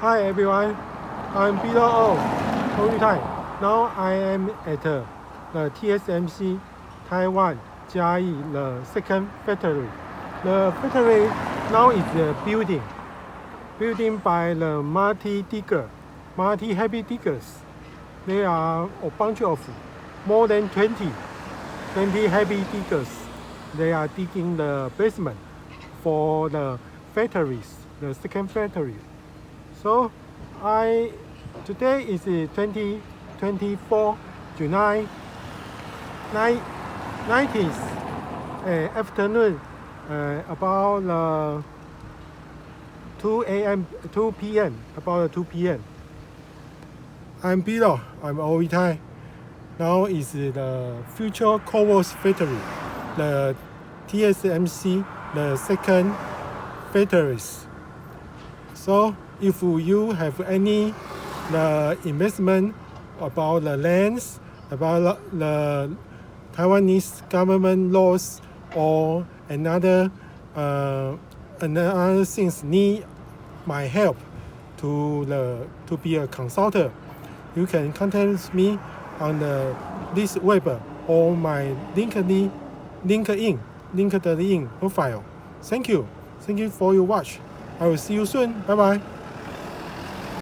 Hi everyone, I'm Peter O. Only time. Now I am at the TSMC Taiwan Chiayi, the second factory. The factory now is building by the multi-heavy diggers. There are a bunch of more than 20 heavy diggers. They are digging the basement for the factories, the second factory. So today is 2024 July 19th afternoon, about 2 p.m. About 2 p.m. I'm Peter. I'm all time. Now is the future CoWoS factory, the TSMC, the second factories. So if you have any investment about the lands, about the Taiwanese government laws, or another things need my help to be a consultant, you can contact me on this web or my LinkedIn profile. Thank you for your watch. I will see you soon. Bye bye.